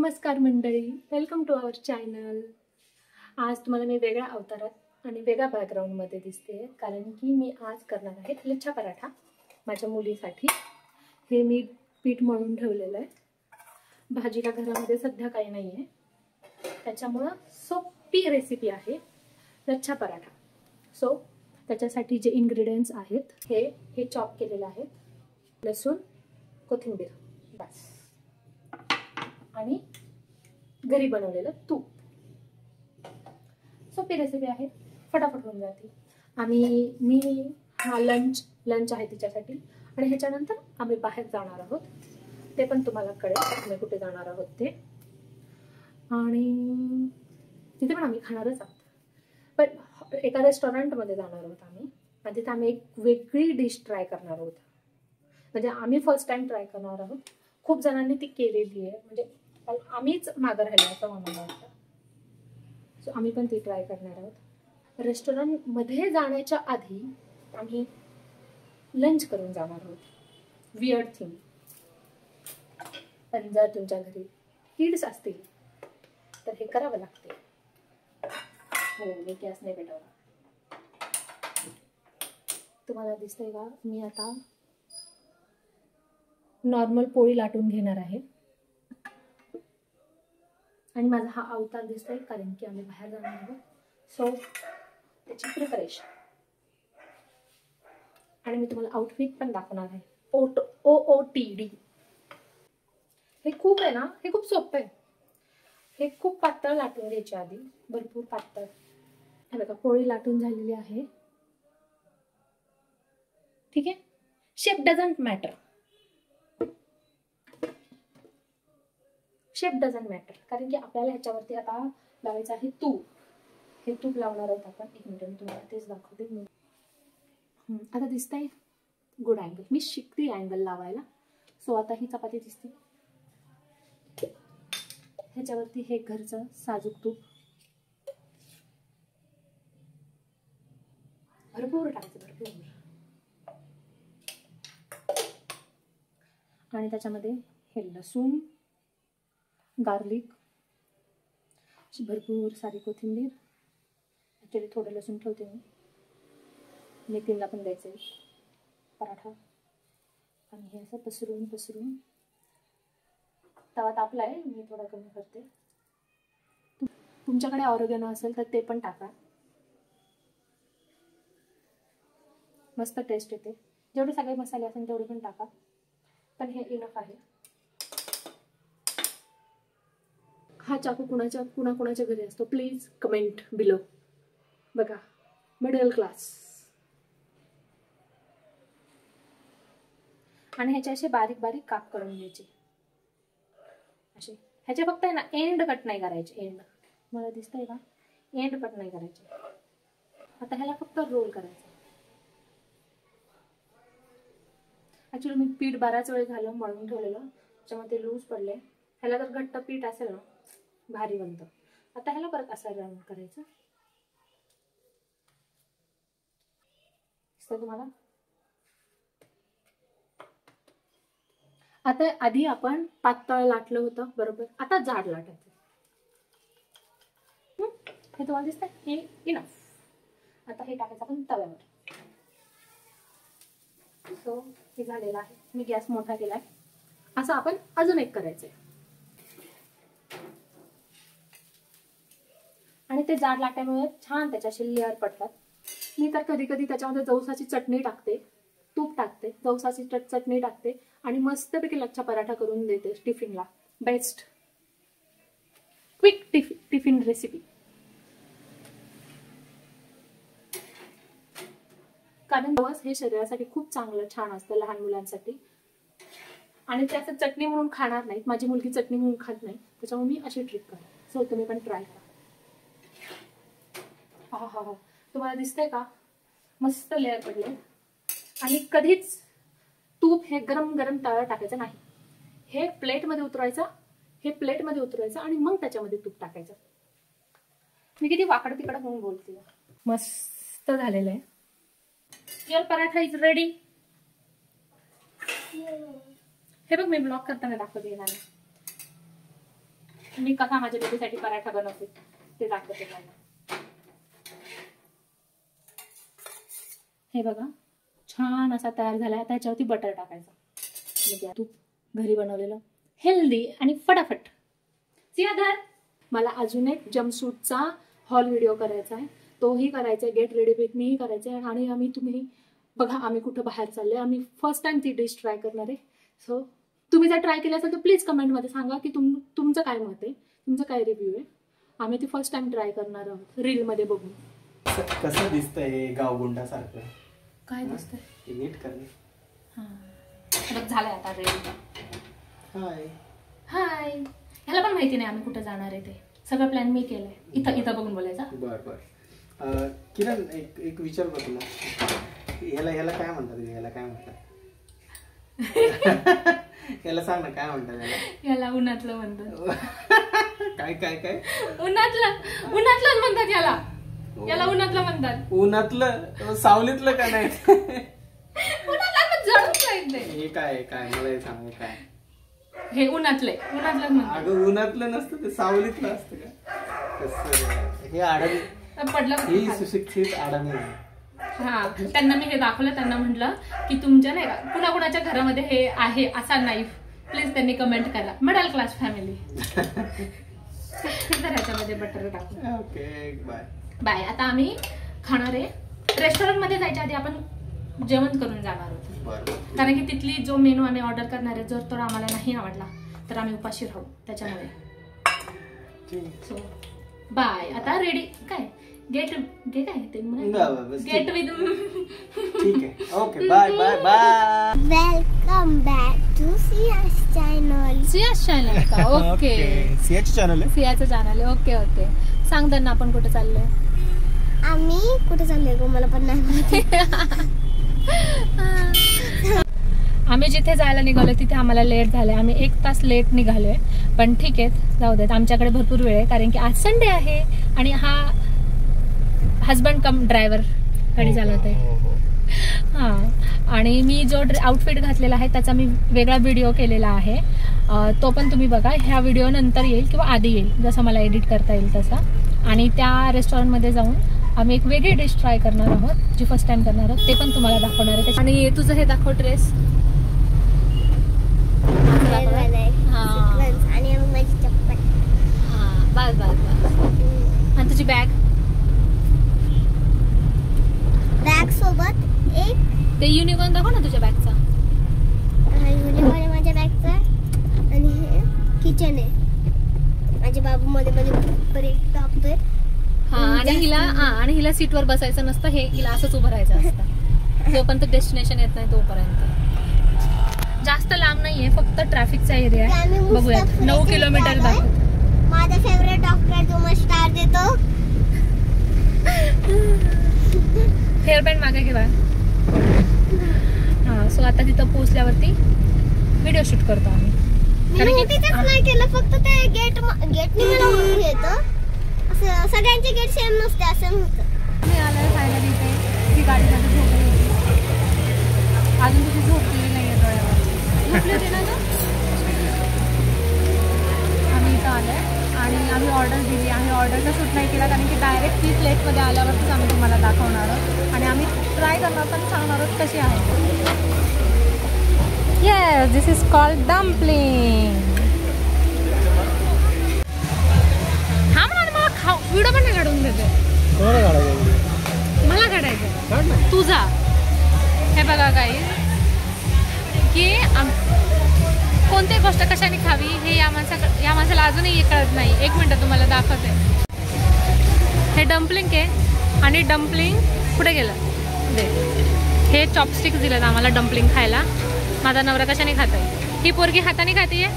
नमस्कार मंडळी, welcome to our channel. आज तुम्हाला मी वेगळ्या अवतारात आणि वेगळ्या बॅकग्राऊंडमध्ये दिसते, कारण की मी आज करणार आहे लच्छा पराठा माझ्या मुलीसाठी। हे मी पीठ मळून ठेवलेलं आहे। भाजीला घरामध्ये सध्या काही नाही आहे, त्याच्यामुळे सोपी रेसिपी आहे लच्छा पराठा। सो त्याच्यासाठी जे इन्ग्रेडियंट्स आहेत हे चॉप केलेले आहेत, लसूण, कोथिंबीर, बस, आणि घरी बनवलेलं तूप। सोपी रेसिपी आहे, फटाफट होऊन जाते। मी हा लंच आहे तिच्यासाठी, आणि ह्याच्यानंतर आम्ही बाहेर जाणार आहोत, ते पण तुम्हाला कळेल आम्ही कुठे जाणार आहोत ते, आणि तिथे पण आम्ही खाणारच आहोत। पण एका रेस्टॉरंटमध्ये जाणार आहोत आम्ही, आणि तिथे आम्ही एक वेगळी डिश ट्राय करणार आहोत। म्हणजे आम्ही फर्स्ट टाइम ट्राय करणार आहोत, खूप जणांनी ती केलेली आहे, म्हणजे आम्हीच मागं राहिलो असं मला वाटतं। सो आम्ही पण ती ट्राय करणार आहोत। रेस्टॉरंटमध्ये जाण्याच्या आधी आम्ही लंच करून जाणार आहोत, वियर्ड थिंग। पण जर तुमच्या घरी किड्स असतील तर हे करावं लागते। हो, मी गॅस नाही पेटवला। तुम्हाला दिसतंय का? मी आता नॉर्मल पोळी लाटून घेणार आहे, आणि माझा हा अवतार दिसतोय कारण की आम्ही बाहेर जाणार आहोत। सो त्याची प्रिपरेशन, आणि मी तुम्हाला आउटफिट पण दाखवणार आहे। OOTD हे खूप आहे ना, हे खूप सोपं आहे। हे खूप पातळ लाटून घ्यायचे आधी, भरपूर पातळ। हे बघा, पोळी लाटून झालेली आहे, ठीक आहे। Shape doesn't matter, shape doesn't matter, कारण की आपल्याला ह्याच्यावरती आता लावायचं आहे तूप। हे तूप लावणार आहोत आपण। एक मिनिट, मी तुम्हाला तेच दाखवते। आता दिसतंय गुड अँगल, मी शिकते अँगल लावायला। सो आता ही चपाती दिसते, ह्याच्यावरती हे घरचं साजूक तूप भरपूर टाकायचं, भरपूर। आणि त्याच्यामध्ये हे लसूण, गार्लिक, भरपूर सारी कोथिंबीर। ॲक्च्युली थोडं लसूण ठेवते मी, नितीनला पण द्यायचं आहे पराठा। आणि हे असं पसरून तवा तापला आहे, मी थोडा कमी करते। तुमच्याकडे ऑरिगॅनो असेल तर ते पण टाका, मस्त टेस्ट येते। जेवढे सगळे मसाले असेल तेवढे पण टाका, पण हे इनफ आहे। हा चाकू कुणाच्या घरी असतो, प्लीज कमेंट बिलो। बघा, मिडल क्लास। आणि ह्याचे असे बारीक बारीक काप करून घ्यायचे असे। ह्याचे फक्त आहे ना एंड कट नाही करायचे, एंड, मला दिसतंय का? एंड कट नाही करायचे। आता ह्याला फक्त रोल करायचं। ऍक्च्युली मी पीठ बराच वेळ झालं मळून ठेवलेलं, त्याच्यामध्ये लूज पडले। ह्याला जर घट्ट पीठ असेल ना, भारी बनतं। आता ह्याला परत असं राऊंड करायचं, दिसतंय तुम्हाला? आता आधी आपण पातळ लाटलं होतं बरोबर, आता जाड लाटायचं। हे तुम्हाला दिसतंय? हे इनफ। आता हे टाकायचं आपण तव्यावर। सो हे झालेलं आहे, मी गॅस मोठा केलाय। असं आपण अजून एक करायचंय, आणि ते जाड लाटल्यामुळे छान त्याच्याशी लेअर पडतात। मी तर कधी कधी त्याच्यामध्ये जवसाची चटणी टाकते, तूप टाकते, जवसाची चटणी टाकते, आणि मस्तपैकी लच्छा पराठा करून देते टिफिनला। बेस्ट क्विक टिफिन रेसिपी, कारण जवस हे शरीरासाठी खूप चांगलं, छान असतं लहान मुलांसाठी। आणि ते असं चटणी म्हणून खाणार नाहीत, माझी मुलगी चटणी म्हणून खात नाही, त्याच्यामुळे मी अशी ट्रिक करते। सो तुम्ही पण ट्राय करा। हा, तुम्हाला दिसतंय का? मस्त लेअर पडले। आणि कधीच तूप हे गरम गरम तव्यावर टाकायचं नाही, हे प्लेटमध्ये उतरवायचं, आणि मग त्याच्यामध्ये तूप टाकायचं। मी किती वाकड तिकडं होऊन बोलते। मस्त झालेलं आहे। Your paratha is ready. हे बघ, मी ब्लॉग करताना दाखवते ना। मी कसा माझ्या बेबीसाठी पराठा बनवते ते दाखवते मला. हे बघा छान असा तयार झाला. त्याच्यावरती बटर टाकायचा. म्हणजे तूप घरी बनवलेलं हेल्दी आणि फटाफट. सियाधर मला अजून एक जम्पसूटचा हॉल व्हिडिओ करायचा आहे. तोही करायचा आहे. गेट रेडी विथ मीही करायचं आहे. आणि तुम्ही बघा आम्ही कुठं बाहेर चाललोय. आम्ही फर्स्ट टाइम ती डिश ट्राय करणार आहे. सो तुम्ही जर ट्राय केलं असेल तर प्लीज कमेंटमध्ये सांगा की तुमचं काय मत आहे, तुमचं काय रिव्ह्यू आहे. आम्ही ती फर्स्ट टाइम ट्राय करणार आहोत रीलमध्ये बघून. कसं दिसतंय गावगुंडासारखं? काय दिसतंय नीट करणे. हां झालंय आता रेडी. हाय हाय. ह्याला पण माहिती नाही आम्ही कुठं जाणार आहे ते. सगळं प्लॅन मी केलंय. इथं बघून बोलायचा. बर किरण एक विचार कर तुला. ह्याला काय म्हणतात? ह्याला काय म्हणतात? याला सांग ना काय म्हणतात? याला उन्हातलं म्हणतात. काय काय काय? उन्हातलं म्हणतात याला. याला उन्हातलं म्हणतात. उन्हातलं सावलीतलं का नाही? उन्हातलं पण जळून जायचंय. हे काय काय मला हे सांग काय? हे उन्हातलं म्हणतात. अगं उन्हातलं नसतं ते सावलीतलं असतं का? कसं हे अडाणी पडलं. ही सुशिक्षित अडाणी. हा त्यांना मी हे दाखवलं. त्यांना म्हटलं की तुमच्या नाही का कुणाच्या घरामध्ये हे आहे असा नाईफ. प्लीज त्यांनी कमेंट करा. Middle class family. तर ह्याच्यामध्ये बटर टाकू. Okay bye bye. आता आम्ही खाणार आहे. रेस्टॉरंट मध्ये जायच्या आधी आपण जेवण करून जाणार होतो. कारण की तिथली जो मेनू आम्ही ऑर्डर करणार आहे जर तो आम्हाला नाही आवडला तर आम्ही उपाशी राहू. त्याच्यामुळे सो बाय. आता रेडी काय गेट आहे ते गेट विथ. ठीक आहे. Okay bye bye bye. Welcome back to Siya's channel. Siya's channel का? ओके सियाचं चॅनल आहे. सियाचं चॅनल आहे. Okay okay. सांग त्यांना आपण कुठे चाललोय. आम्ही कुठे चाललोय गो मला पण नाही माहिती. आम्ही जिथे जायला निघालो तिथे आम्हाला लेट झालंय. आम्ही 1 तास लेट निघालोय. पण ठीक आहे जाऊ देत. आमच्याकडे भरपूर वेळ आहे कारण की आज संडे आहे आणि हा हजबंड कम ड्रायव्हर गाडी चालवतोय. हां आणि मी जो आउटफिट घातलेला आहे त्याचा मी वेगळा व्हिडिओ केलेला आहे. तो पण तुम्ही बघा. ह्या व्हिडिओ नंतर येईल किंवा आधी येईल जसं मला एडिट करता येईल तसा. आणि त्या रेस्टॉरंटमध्ये जाऊन आम्ही एक वेगळी डिश ट्राय करणार आहोत जी फर्स्ट टाइम करणार आहोत. ते पण तुम्हाला दाखवणार आहे. आणि तुझं हे दाखव ड्रेस. आणि माझी चप्पल. हां बस बस बस. आणि तुझी बॅग सोबत एक ते युनिकॉर्न दाखव ना तुझ्या बॅगचा. युनिकॉर्न आहे माझ्या बॅगचा. आणि हे किचन आहे. माझ्या बाबू मध्ये ब्रेक टाकतोय. आणि हिला सीटवर बसायचं नसतं. हे हिला असंच उभं राहायचं असतं जोपर्यंत डेस्टिनेशन येत नाही तोपर्यंत. जास्त लांब नाहीये फक्त ट्रॅफिकचा एरिया आहे. बघूया 9 किलोमीटर दाखव. माझा फेवरेट डॉक्टर जो मला स्टार देतो. हेअर बँड मागे घेवा. हा सो आता तिथं पोहोचल्यावरती व्हिडिओ शूट करतो आम्ही. नाही केलं फक्त ते गेटनी मला येतं. असं सगळ्यांचे गेट सेम नसते असं होतं. मी आलोय फायनली इथे. ती गाडीमध्ये झोपली होती. अजून तुझी झोपलेली नाही आहे डोळ्यावर. झोपली होती ना गं. आम्ही इथं आलोय आणि आम्ही ऑर्डर दिली. आम्ही ऑर्डरचा शूट नाही केला कारण की डायरेक्ट ती प्लेटमध्ये आल्यावरतीच आम्ही तुम्हाला दाखवणार आहोत आणि आम्ही ट्राय करणार पण सांगणार आहोत कशी आहे. Yes this is called dumpling. हा मला व्हिडिओ पण नाही काढून देते. मला काढायचं तुझा. हे बघा काही की कोणती गोष्ट कशाने खावी हे या माणसाला अजूनही कळत नाही. 1 मिनिट तुम्हाला दाखवते. हे डम्पलिंग आहे आणि डम्पलिंग कुठे गेलं. हे चॉपस्टिक्स दिलेत आम्हाला डम्पलिंग खायला. माझा नवरा कशाने खात आहे. ही पोरगी हाताने खाते.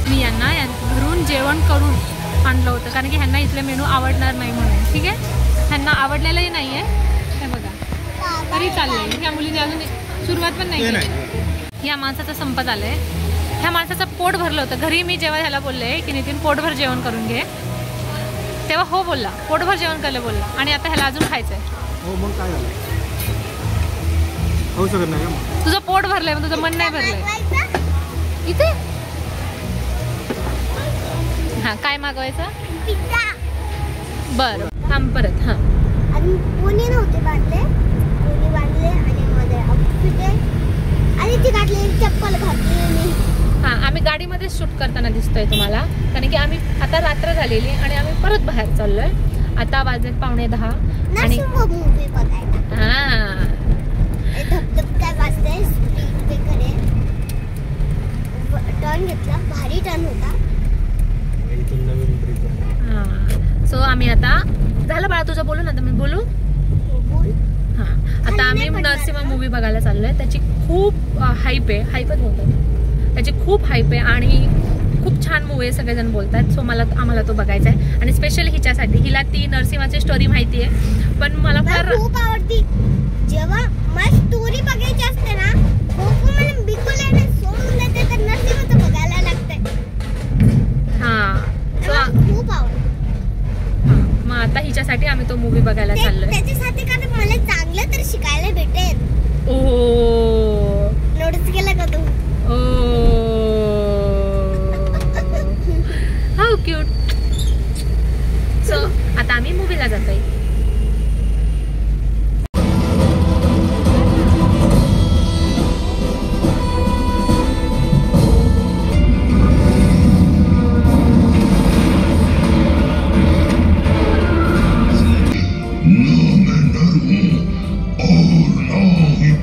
मी यांना घरून जेवण करून आणलं होतं कारण की ह्यांना इथले मेनू आवडणार नाही म्हणून. ठीक आहे ह्यांना आवडलेलंही नाही आहे. हे बघा तरी चाललंय. ह्या मुलीने अजून सुरुवात पण नाही केली. या माणसाचं संपत आलंय. ह्या माणसाचं पोट भरलं होतं. घरी मी जेव्हा ह्याला बोलले की नितीन पोटभर जेवण करून घे तेव्हा हो बोलला. पोटभर जेवण करायला बोलला आणि आता ह्याला अजून खायचंय. होऊ शकत नाही. तुझं पोट भरलंय पण तुझं मन नाही भरलंय. इथे हा काय मागवायचं? पिझ्झा. बरं थांब परत. हा आणि कोणी नव्हते बांधले, कोणी बांधले आणि मध्ये आउटफिट आहे आणि ती घातली चप्पल घातली मी. हा आम्ही गाडीमध्ये शूट करताना दिसतोय तुम्हाला, कारण की आम्ही आता रात्र झालेली आणि आम्ही परत बाहेर चाललोय. आता वाजलेत 9:15 आणि मूवी बघायला. हा धबधब काय वाजतंय, स्पीड ब्रेकर आहे. टर्न घेतला, भारी टर्न होता. सो आम्ही आता झालं बाळा तुझं बोलू ना, आता मी बोलू. बोल. हा आता आम्ही नरसिंहा मूवी बघायला चाललोय. त्याची खूप हाईप आहे, हाईपच बोलतात, त्याची खूप हाईप आहे आणि खूप छान मूवी आहे सगळेजण बोलतात. सो आम्हाला तो बघायचा आहे आणि स्पेशली हिच्यासाठी. हिला ती नरसिंहाची स्टोरी माहिती आहे पण मला फार खूप आवडती. जेव्हा मला स्टोरी बघायची असते ना, मला बिलकुल नाही सोडून देते, तर नरसिंहाचं बघायला लागतंय. खूप आवडतं. मग आता हिच्यासाठी आम्ही तो मूवी बघायला चाललोय. त्याच्यासाठी का तर मला चांगलं तर शिकायला भेटेल. ओ नोटीस केलं का तू? How cute. सो आता आम्ही मूवीला जातोय.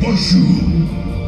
Pashoo.